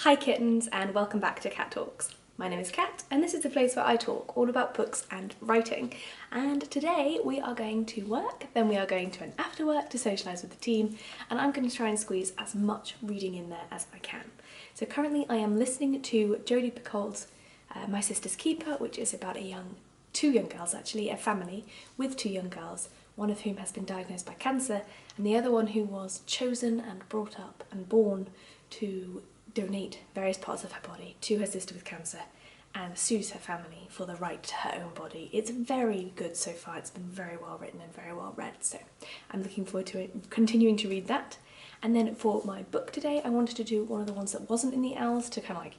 Hi kittens, and welcome back to Cat Talks. My name is Kat and this is the place where I talk all about books and writing. And today we are going to work, then we are going to an after work to socialise with the team, and I'm going to try and squeeze as much reading in there as I can. So currently I am listening to Jodi Picoult's My Sister's Keeper, which is about two young girls actually, a family with two young girls, one of whom has been diagnosed by cancer and the other one who was chosen and brought up and born to donate various parts of her body to her sister with cancer and sues her family for the right to her own body. It's very good so far. It's been very well written and very well read, so I'm looking forward to continuing to read that. And then for my book today, I wanted to do one of the ones that wasn't in the Owls to kind of like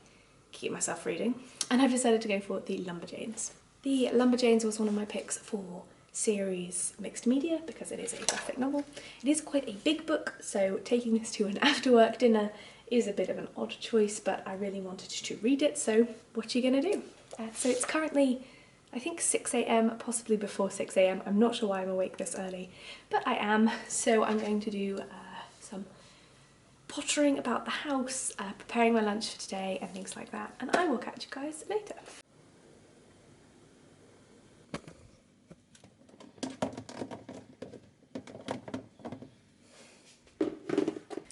keep myself reading, and I've decided to go for The Lumberjanes. The Lumberjanes was one of my picks for series mixed media because it is a graphic novel. It is quite a big book, so taking this to an after work dinner is a bit of an odd choice, but I really wanted to read it, so what are you gonna do? So it's currently, I think 6 AM, possibly before 6 AM. I'm not sure why I'm awake this early, but I am, so I'm going to do some pottering about the house, preparing my lunch for today and things like that, and I will catch you guys later.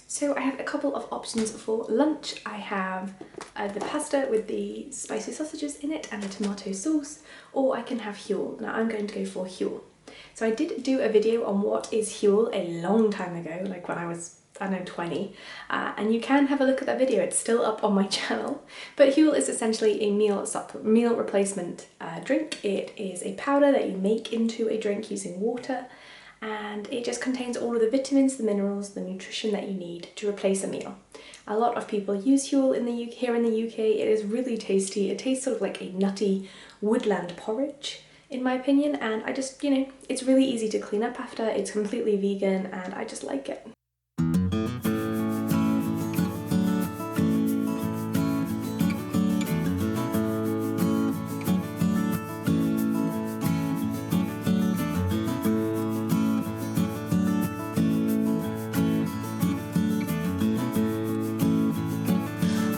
So I have a couple of options for lunch. I have the pasta with the spicy sausages in it and the tomato sauce, or I can have Huel. Now I'm going to go for Huel. So I did do a video on what is Huel a long time ago, like when I was, I don't know, 20, and you can have a look at that video. It's still up on my channel. But Huel is essentially a meal replacement drink. It is a powder that you make into a drink using water, and it just contains all of the vitamins, the minerals, the nutrition that you need to replace a meal. A lot of people use Huel here in the UK. It is really tasty. It tastes sort of like a nutty woodland porridge, in my opinion, and I just, it's really easy to clean up after. It's completely vegan and I just like it.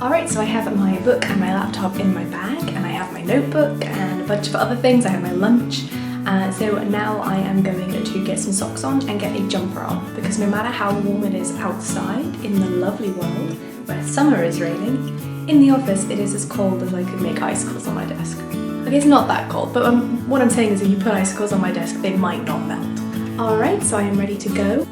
Alright, so I have my book and my laptop in my bag, and I have my notebook and a bunch of other things. I have my lunch. So now I am going to get some socks on and get a jumper on, because no matter how warm it is outside in the lovely world where summer is reigning, in the office it is as cold as I could make icicles on my desk. Okay, it's not that cold, but what I'm saying is if you put icicles on my desk, they might not melt. Alright, so I am ready to go.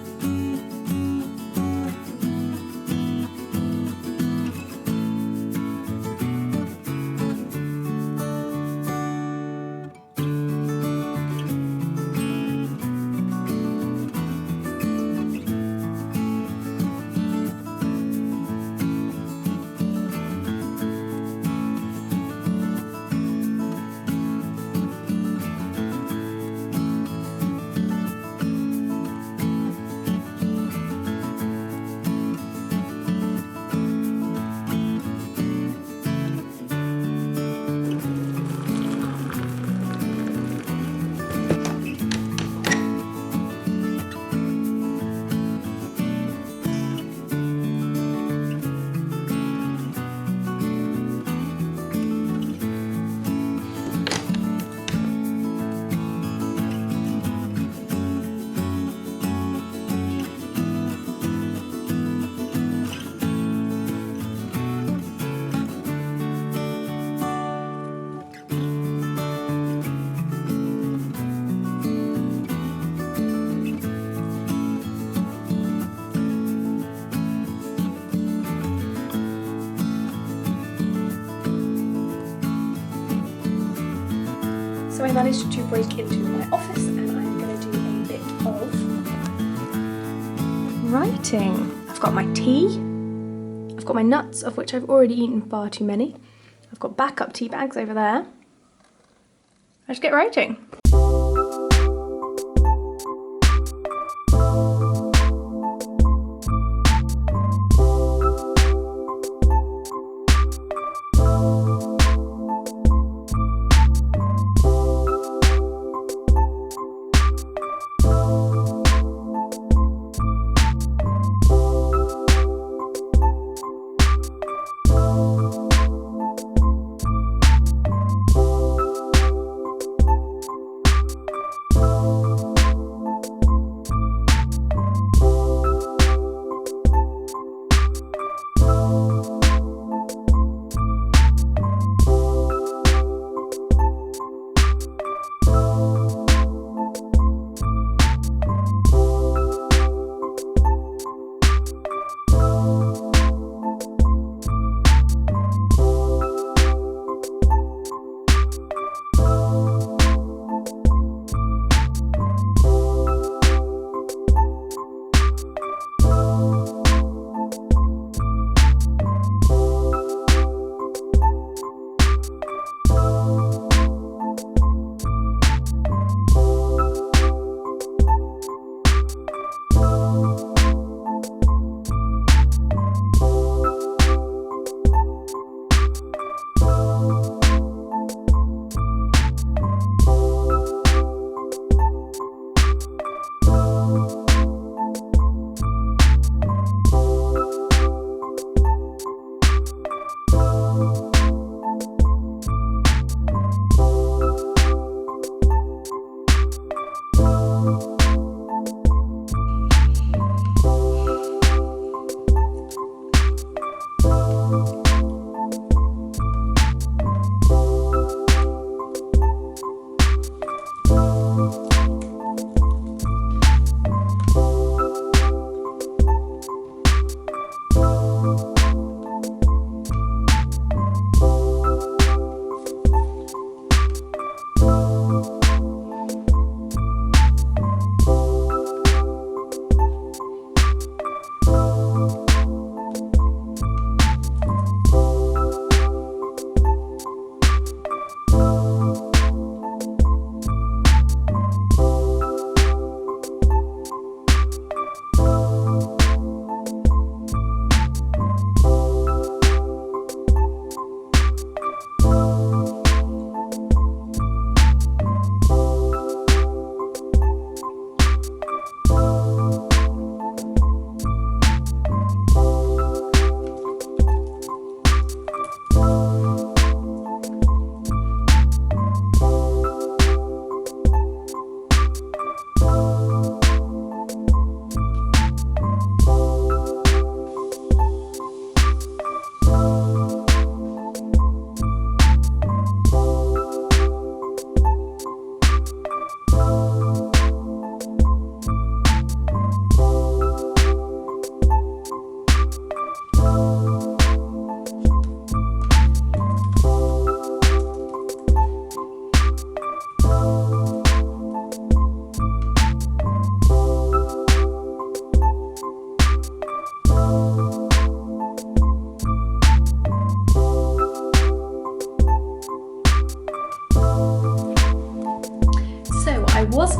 So I managed to break into my office and I'm going to do a bit of writing. I've got my tea, I've got my nuts, of which I've already eaten far too many. I've got backup tea bags over there. Let's get writing.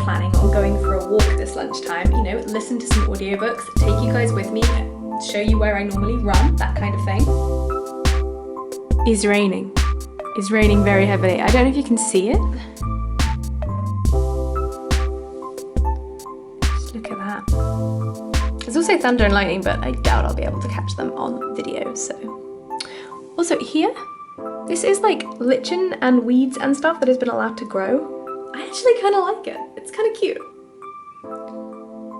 planning on going for a walk this lunchtime, you know, listen to some audiobooks, take you guys with me, show you where I normally run, that kind of thing. It's raining. It's raining very heavily. I don't know if you can see it. Just look at that. There's also thunder and lightning, but I doubt I'll be able to catch them on video, so. Also here, this is like lichen and weeds and stuff that has been allowed to grow. I actually kind of like it. It's kind of cute.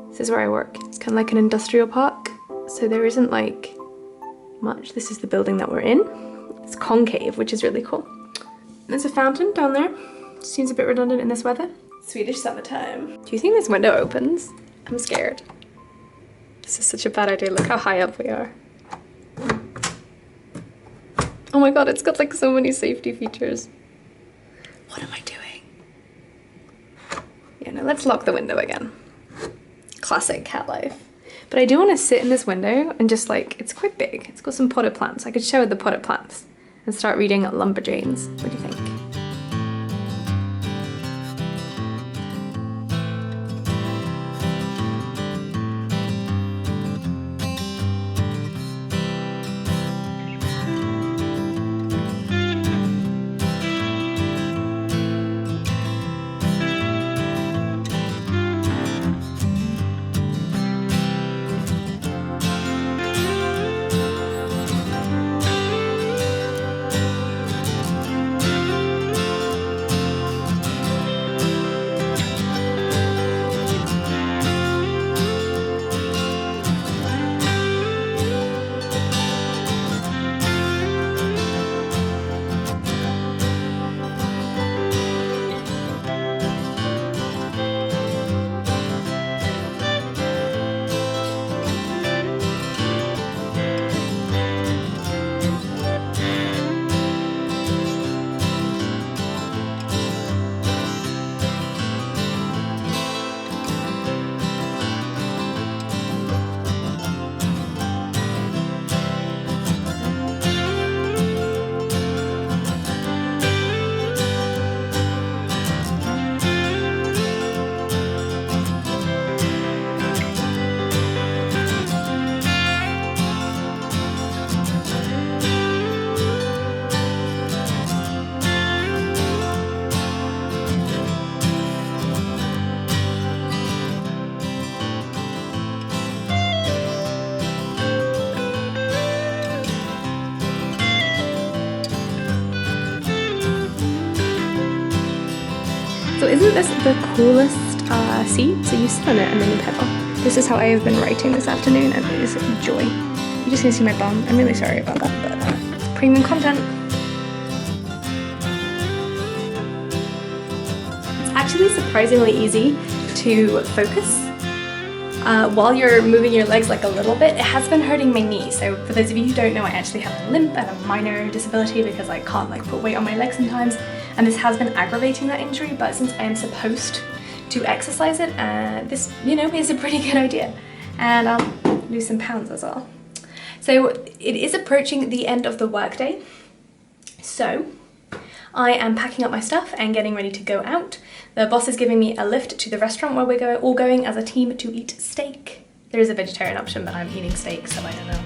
This is where I work. It's kind of like an industrial park. So there isn't like much. This is the building that we're in. It's concave, which is really cool. There's a fountain down there. Seems a bit redundant in this weather. Swedish summertime. Do you think this window opens? I'm scared. This is such a bad idea. Look how high up we are. Oh my god, it's got like so many safety features. What am I doing? Yeah, no, let's lock the window again. Classic cat life. But I do want to sit in this window and just like, it's quite big. It's got some potted plants. I could show the potted plants and start reading Lumberjanes. What do you think? So isn't this the coolest seat? So you sit on it and then you pedal. This is how I have been writing this afternoon and it is a joy. You're just gonna see my bum. I'm really sorry about that, but it's premium content. It's actually surprisingly easy to focus while you're moving your legs like a little bit. It has been hurting my knee. So for those of you who don't know, I actually have a limp and a minor disability because I can't like put weight on my legs sometimes. And this has been aggravating that injury, but since I am supposed to exercise it, this, you know, is a pretty good idea. And I'll lose some pounds as well. So it is approaching the end of the workday. So I am packing up my stuff and getting ready to go out. The boss is giving me a lift to the restaurant where we're all going as a team to eat steak. There is a vegetarian option, but I'm eating steak, so I don't know.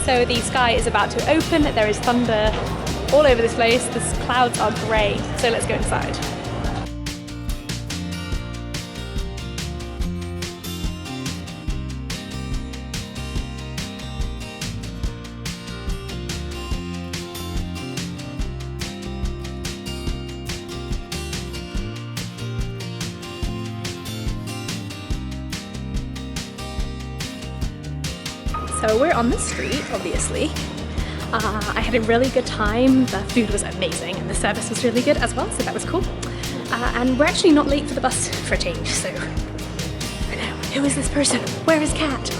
So the sky is about to open, there is thunder all over this place, the clouds are grey, so let's go inside. So we're on the street, obviously. I had a really good time. The food was amazing and the service was really good as well, so that was cool. And we're actually not late for the bus for a change, so I know, who is this person? Where is Kat?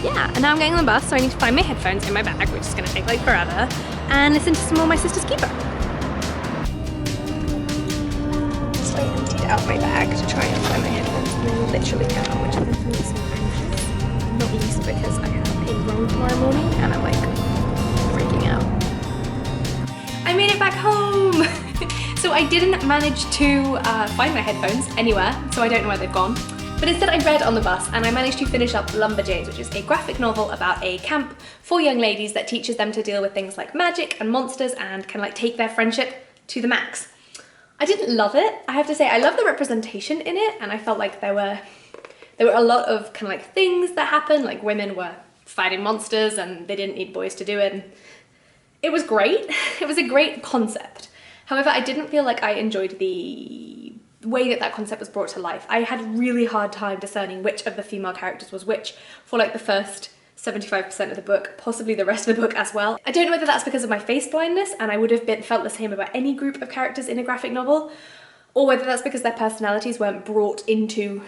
Yeah, and now I'm getting on the bus, so I need to find my headphones in my bag, which is gonna take like forever, and listen to some more My Sister's Keeper. Just like emptied out my bag to try and find my headphones, and I literally cannot, which is really so anxious. Not least because I have a run tomorrow morning, and I'm like freaking out. I made it back home! So I didn't manage to find my headphones anywhere, so I don't know where they've gone. But instead I read on the bus and I managed to finish up Lumberjanes, which is a graphic novel about a camp for young ladies that teaches them to deal with things like magic and monsters and can like take their friendship to the max. I didn't love it, I have to say. I love the representation in it, and I felt like there were a lot of kind of like things that happened, like women were fighting monsters and they didn't need boys to do it. And it was great, it was a great concept. However, I didn't feel like I enjoyed the way that concept was brought to life. I had a really hard time discerning which of the female characters was which for like the first 75% of the book, possibly the rest of the book as well. I don't know whether that's because of my face blindness and I would have felt the same about any group of characters in a graphic novel, or whether that's because their personalities weren't brought into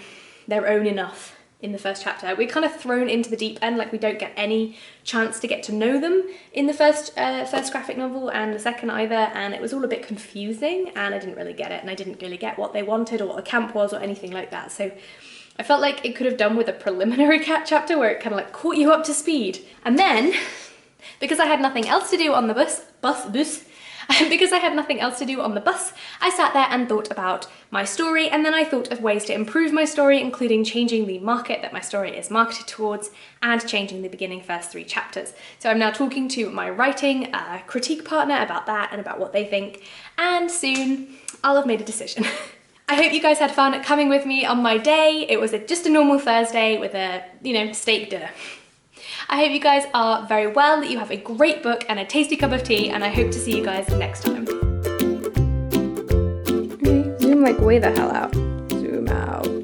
their own enough in the first chapter. We're kind of thrown into the deep end, like we don't get any chance to get to know them in the first graphic novel and the second either, and it was all a bit confusing and I didn't really get it, and I didn't really get what they wanted or what a camp was or anything like that. So I felt like it could have done with a preliminary chapter where it kind of like caught you up to speed. And then, because I had nothing else to do on the bus, because I had nothing else to do on the bus, I sat there and thought about my story, and then I thought of ways to improve my story, including changing the market that my story is marketed towards and changing the beginning first 3 chapters. So I'm now talking to my writing critique partner about that and about what they think, and soon I'll have made a decision. I hope you guys had fun coming with me on my day. It was just a normal Thursday with a, you know, steak dinner. I hope you guys are very well, that you have a great book and a tasty cup of tea, and I hope to see you guys next time. Okay, zoom like way the hell out. Zoom out.